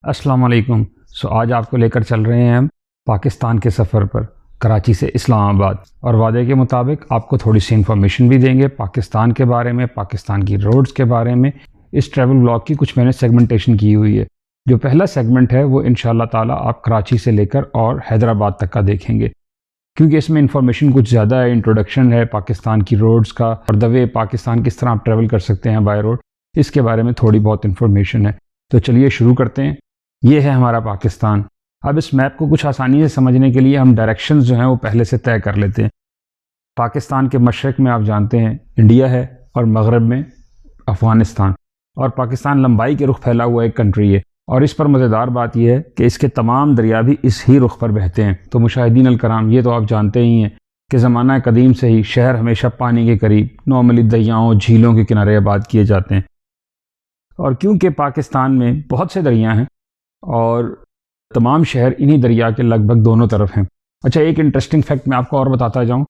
अस्सलाम वालेकुम। आज आपको लेकर चल रहे हैं हम पाकिस्तान के सफ़र पर कराची से इस्लामाबाद, और वादे के मुताबिक आपको थोड़ी सी इन्फॉर्मेशन भी देंगे पाकिस्तान के बारे में, पाकिस्तान की रोड्स के बारे में। इस ट्रैवल ब्लॉग की कुछ मैंने सेगमेंटेशन की हुई है। जो पहला सेगमेंट है वो इंशाअल्लाह ताला आप कराची से लेकर और हैदराबाद तक का देखेंगे, क्योंकि इसमें इंफॉर्मेशन कुछ ज़्यादा है। इंट्रोडक्शन है पाकिस्तान की रोड्स का, और द वे पाकिस्तान किस तरह आप ट्रैवल कर सकते हैं बाय रोड, इसके बारे में थोड़ी बहुत इन्फॉर्मेशन है। तो चलिए शुरू करते हैं। ये है हमारा पाकिस्तान। अब इस मैप को कुछ आसानी से समझने के लिए हम डायरेक्शंस जो हैं वो पहले से तय कर लेते हैं। पाकिस्तान के मशरक़ में आप जानते हैं इंडिया है, और मगरब में अफ़गानिस्तान, और पाकिस्तान लंबाई के रुख फैला हुआ एक कंट्री है। और इस पर मज़ेदार बात यह है कि इसके तमाम दरिया भी इस ही रुख पर बहते हैं। तो मुशाहिदीन अल-कराम, ये तो आप जानते ही हैं कि ज़माना कदीम से ही शहर हमेशा पानी के करीब, नॉर्मली दरियाओं झीलों के किनारे आबाद किए जाते हैं। और क्योंकि पाकिस्तान में बहुत से दरिया हैं और तमाम शहर इन्हीं दरिया के लगभग दोनों तरफ हैं। अच्छा, एक इंटरेस्टिंग फैक्ट मैं आपको और बताता जाऊं।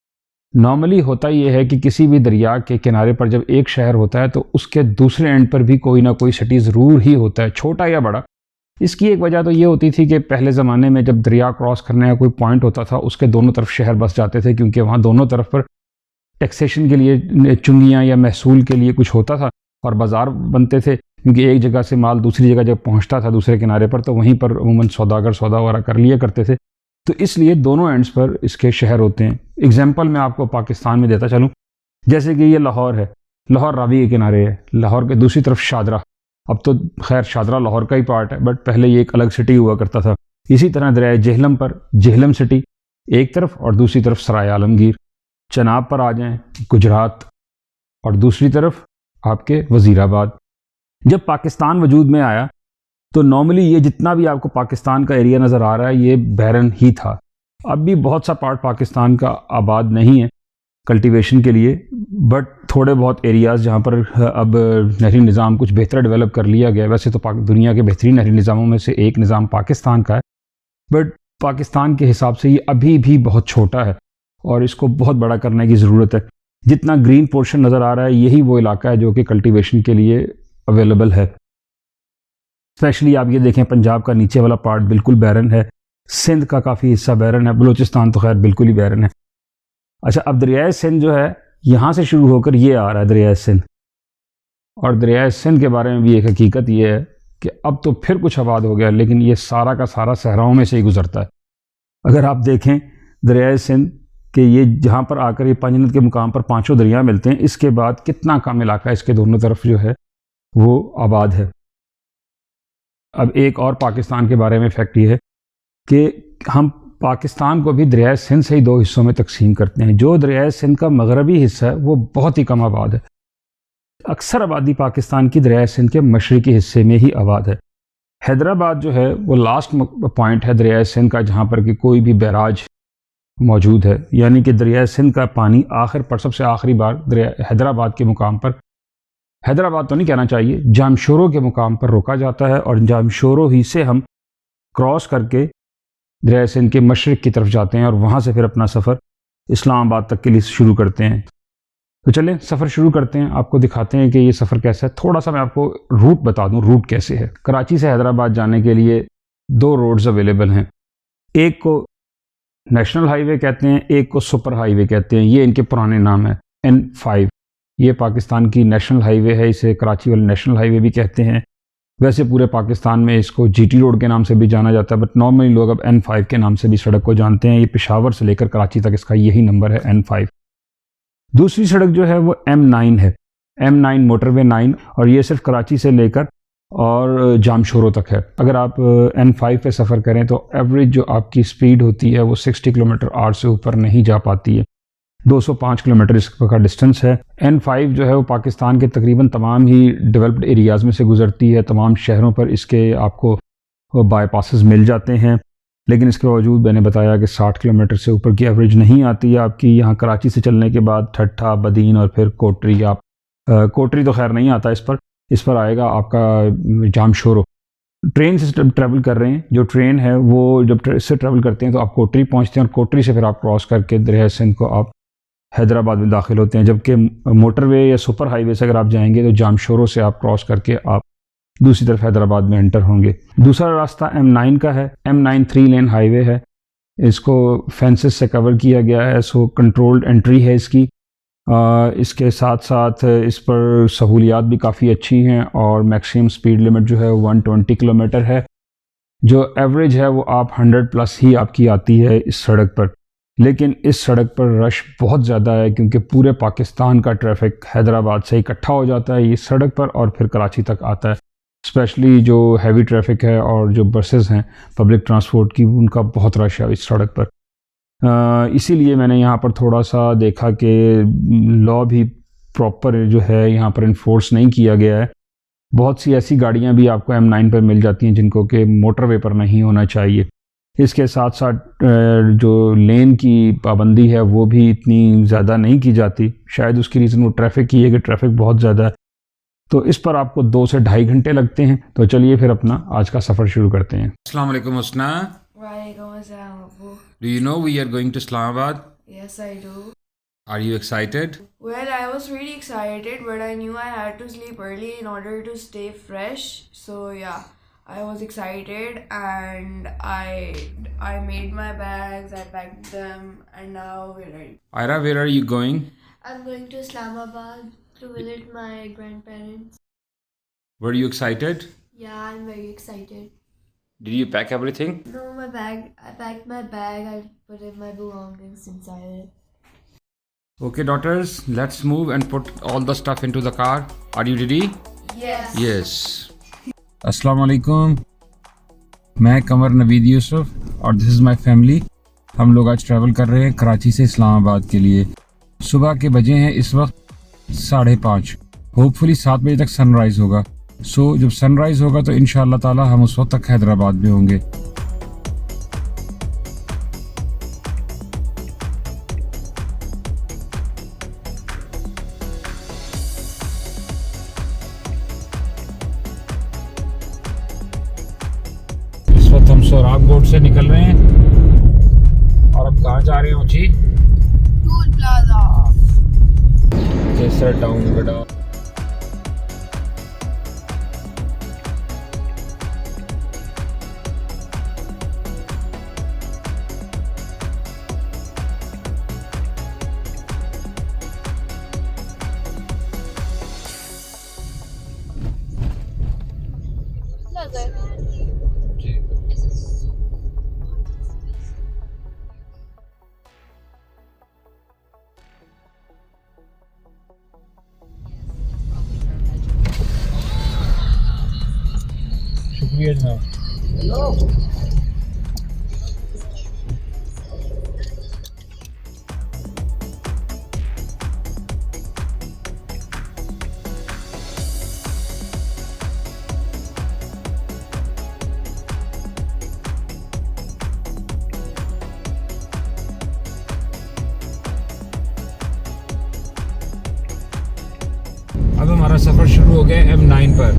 नॉर्मली होता यह है कि किसी भी दरिया के किनारे पर जब एक शहर होता है तो उसके दूसरे एंड पर भी कोई ना कोई सिटी ज़रूर ही होता है, छोटा या बड़ा। इसकी एक वजह तो ये होती थी कि पहले ज़माने में जब दरिया क्रॉस करने का कोई पॉइंट होता था, उसके दोनों तरफ शहर बस जाते थे, क्योंकि वहाँ दोनों तरफ पर टैक्सेशन के लिए चुंगियाँ या महसूल के लिए कुछ होता था, और बाज़ार बनते थे, क्योंकि एक जगह से माल दूसरी जगह जब पहुंचता था दूसरे किनारे पर, तो वहीं पर अमूमन सौदागर सौदा वगैरह कर लिया करते थे। तो इसलिए दोनों एंड्स पर इसके शहर होते हैं। एग्जाम्पल मैं आपको पाकिस्तान में देता चलूँ, जैसे कि ये लाहौर है, लाहौर रावी के किनारे है, लाहौर के दूसरी तरफ शादरा। अब तो खैर शादरा लाहौर का ही पार्ट है, बट पहले ये एक अलग सिटी हुआ करता था। इसी तरह दरिया जेहलम पर जेहलम सिटी एक तरफ, और दूसरी तरफ सराय आलमगीर। चनाब पर आ जाएं, गुजरात, और दूसरी तरफ आपके वज़ीराबाद। जब पाकिस्तान वजूद में आया तो नॉर्मली ये जितना भी आपको पाकिस्तान का एरिया नज़र आ रहा है ये बैरन ही था। अब भी बहुत सा पार्ट पाकिस्तान का आबाद नहीं है कल्टीवेशन के लिए, बट थोड़े बहुत एरियाज़ जहाँ पर अब नहरी निज़ाम कुछ बेहतर डेवलप कर लिया गया। वैसे तो दुनिया के बेहतरीन नहरी निज़ामों में से एक निज़ाम पाकिस्तान का है, बट पाकिस्तान के हिसाब से ये अभी भी बहुत छोटा है और इसको बहुत बड़ा करने की ज़रूरत है। जितना ग्रीन पोर्शन नज़र आ रहा है यही वो इलाका है जो कि कल्टीवेशन के लिए अवेलेबल है। स्पेशली आप ये देखें, पंजाब का नीचे वाला पार्ट बिल्कुल बैरन है, सिंध का काफ़ी हिस्सा बैरन है, बलूचिस्तान तो खैर बिल्कुल ही बैरन है। अच्छा, अब दरियाए सिंध जो है यहाँ से शुरू होकर ये आ रहा है दरियाए सिंध, और दरियाए सिंध के बारे में भी एक हकीकत ये है कि अब तो फिर कुछ आबाद हो गया, लेकिन ये सारा का सारा सहराओं में से ही गुजरता है। अगर आप देखें दरियाए सिंध कि ये जहाँ पर आकर ये पंजनद के मुकाम पर पाँचों दरिया मिलते हैं, इसके बाद कितना कम इलाका इसके दोनों तरफ जो है वो आबाद है। अब एक और पाकिस्तान के बारे में फैक्ट ये है कि हम पाकिस्तान को भी दरियाए सिंध से ही दो हिस्सों में तकसीम करते हैं। जो दरियाए सिंध का मगरबी हिस्सा है वो बहुत ही कम आबाद है। अक्सर आबादी पाकिस्तान की दरियाए सिंध के मशरकी हिस्से में ही आबाद है। हैदराबाद जो है वो लास्ट पॉइंट है दरियाए सिंध का जहाँ पर कि कोई भी बैराज मौजूद है, यानी कि दरियाए सिंध का पानी आखिर पर सबसे आखिरी बार दरिया हैदराबाद के मुकाम पर, हैदराबाद तो नहीं कहना चाहिए, जामशोरो के मुकाम पर रोका जाता है, और जामशोरो ही से हम क्रॉस करके दरियाए सिंध के मशरक़ की तरफ जाते हैं और वहाँ से फिर अपना सफ़र इस्लामाबाद तक के लिए शुरू करते हैं। तो चलें सफ़र शुरू करते हैं, आपको दिखाते हैं कि ये सफ़र कैसा है। थोड़ा सा मैं आपको रूट बता दूँ, रूट कैसे है। कराची से हैदराबाद जाने के लिए दो रोड्स अवेलेबल हैं, एक को नेशनल हाईवे कहते हैं, एक को सुपर हाईवे कहते हैं। ये इनके पुराने नाम है। N5 ये पाकिस्तान की नेशनल हाईवे है, इसे कराची वाले नेशनल हाईवे भी कहते हैं। वैसे पूरे पाकिस्तान में इसको GT रोड के नाम से भी जाना जाता है, बट नॉर्मली लोग अब N5 के नाम से भी सड़क को जानते हैं। ये पेशावर से लेकर कराची तक इसका यही नंबर है, N5। दूसरी सड़क जो है वो M9 है, M9 मोटरवे 9, और ये सिर्फ कराची से लेकर और जामशोरो तक है। अगर आप N5 पे सफ़र करें तो एवरेज जो आपकी स्पीड होती है वो 60 किलोमीटर/आवर से ऊपर नहीं जा पाती है। 205 किलोमीटर इसका डिस्टेंस है। N5 जो है वो पाकिस्तान के तकरीबन तमाम ही डेवलप्ड एरियाज़ में से गुजरती है। तमाम शहरों पर इसके आपको बाईपासेस मिल जाते हैं, लेकिन इसके बावजूद मैंने बताया कि 60 किलोमीटर से ऊपर की एवरेज नहीं आती है आपकी। यहाँ कराची से चलने के बाद ठट्ठा, बदीन और फिर कोटरी, आप कोटरी तो खैर नहीं आता इस पर आएगा आपका जामशोरो। ट्रेन से ट्रैवल कर रहे हैं, जो ट्रेन है वो जब इससे ट्रैवल करते हैं तो आप कोटरी पहुँचते हैं, और कोटरी से फिर आप क्रॉस करके दरियाए सिंध को आप हैदराबाद में दाखिल होते हैं। जबकि मोटरवे या सुपर हाईवे से अगर आप जाएंगे तो जामशोरो से आप क्रॉस करके आप दूसरी तरफ हैदराबाद में एंटर होंगे। दूसरा रास्ता M9 का है। M9 3 लेन हाईवे है, इसको फेंसेस से कवर किया गया है, सो कंट्रोल्ड एंट्री है इसकी। इसके साथ साथ इस पर सहूलियात भी काफ़ी अच्छी हैं और मैक्सिमम स्पीड लिमिट जो है 120 किलोमीटर है। जो एवरेज है वो आप 100 प्लस ही आपकी आती है इस सड़क पर। लेकिन इस सड़क पर रश बहुत ज़्यादा है क्योंकि पूरे पाकिस्तान का ट्रैफिक हैदराबाद से इकट्ठा हो जाता है इस सड़क पर और फिर कराची तक आता है। स्पेशली जो हैवी ट्रैफिक है और जो बसेस हैं पब्लिक ट्रांसपोर्ट की, उनका बहुत रश है इस सड़क पर। इसीलिए मैंने यहाँ पर थोड़ा सा देखा कि लॉ भी प्रॉपर जो है यहाँ पर इन्फोर्स नहीं किया गया है। बहुत सी ऐसी गाड़ियाँ भी आपको M9 पर मिल जाती हैं जिनको कि मोटरवे पर नहीं होना चाहिए। इसके साथ साथ जो लेन की पाबंदी है वो भी इतनी ज़्यादा नहीं की जाती। शायद उसकी रीज़न वो ट्रैफिक की है कि ट्रैफिक बहुत ज़्यादा है, तो इस पर आपको 2 से ढाई घंटे लगते हैं। तो चलिए फिर अपना आज का सफ़र शुरू करते हैं। अस्सलाम वालेकुम उसना। Walaikum assalam, Abu. Do you know we are going to Islamabad? Yes, I do. Are you excited? Well, I was really excited, but I knew I had to sleep early in order to stay fresh. So yeah, I was excited, and I made my bags, I packed them, and now we're ready. Ira, where are you going? I'm going to Islamabad to visit my grandparents. Were you excited? Yeah, I'm very excited. Did you pack everything? No, I packed my bag, I put in my belongings inside it. Okay, daughters, let's move and put all the stuff into the car. Are you ready? Yes. Yes. अस्सलाम वालेकुम, मैं कमर नवीद यूसुफ और this is my family. हम लोग आज travel कर रहे हैं कराची से इस्लामाबाद के लिए। सुबह के बजे हैं इस वक्त 5:30। होपफुली 7 बजे तक सनराइज़ होगा। सो जब सनराइज़ होगा तो इंशाअल्लाह ताला हम उस वक्त तक हैदराबाद में होंगे। इस वक्त हम सोराब रोड से निकल रहे हैं और अब कहाँ जा रहे हैं ऊँची? Tool Plaza. केसर टाउन बेटा। शुक्रिया जनाब। अब हमारा सफ़र शुरू हो गया M9 पर।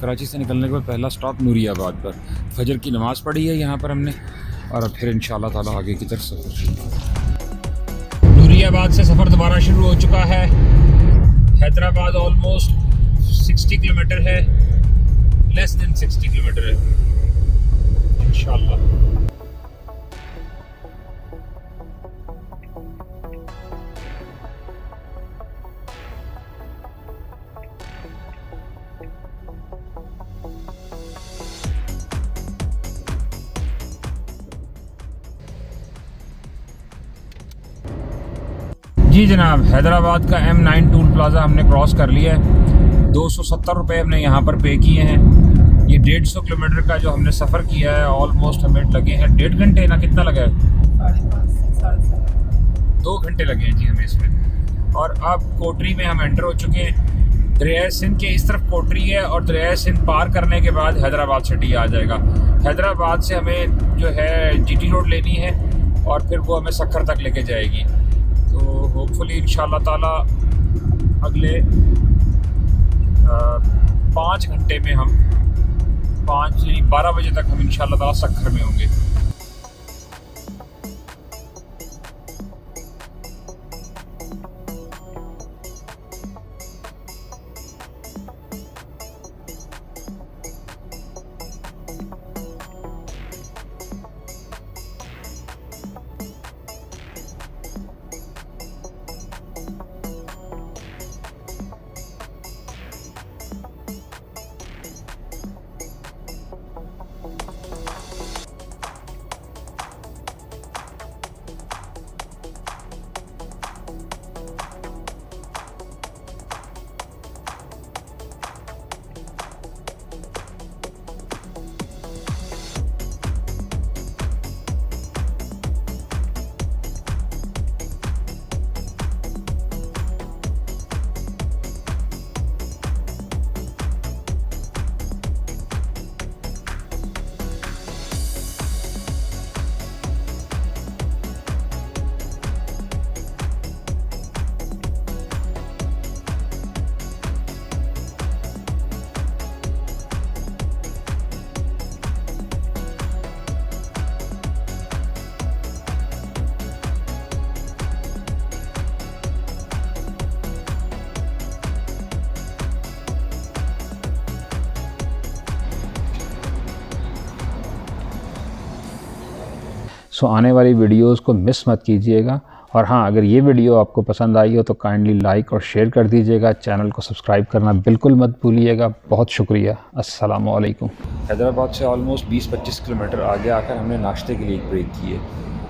कराची से निकलने के बाद पहला स्टॉप नूरियाबाद पर फजर की नमाज़ पढ़ी है यहाँ पर हमने, और अब फिर इंशाल्लाह ताला आगे की तरफ सफ़र शुरू। नूरियाबाद से सफ़र दोबारा शुरू हो चुका है। हैदराबाद ऑलमोस्ट 60 किलोमीटर है, लेस देन 60 किलोमीटर है इंशाल्लाह। जी जनाब, हैदराबाद का M9 टूल प्लाज़ा हमने क्रॉस कर लिया है। 270 रुपये हमने यहाँ पर पे किए हैं। ये 150 किलोमीटर का जो हमने सफ़र किया है, ऑलमोस्ट हमें लगे हैं 1.5 घंटे ना, कितना लगा है? 2 घंटे लगे हैं जी हमें इसमें। और अब कोटरी में हम एंटर हो चुके हैं। दरिया सिंध के इस तरफ कोटरी है और दरिया सिंध पार करने के बाद हैदराबाद सिटी आ जाएगा। हैदराबाद से हमें जो है GT रोड लेनी है और फिर वो हमें सक्खर तक लेके जाएगी। तो होपफुली इंशाल्लाह ताला अगले 5 घंटे में हम 5 यानी 12 बजे तक हम इंशाल्लाह ताला सक्खर में होंगे। आने वाली वीडियोस को मिस मत कीजिएगा। और हाँ, अगर ये वीडियो आपको पसंद आई हो तो काइंडली लाइक और शेयर कर दीजिएगा। चैनल को सब्सक्राइब करना बिल्कुल मत भूलिएगा। बहुत शुक्रिया। अस्सलामु अलैकुम। हैदराबाद से ऑलमोस्ट 20-25 किलोमीटर आगे आकर हमने नाश्ते के लिए एक ब्रेक की है।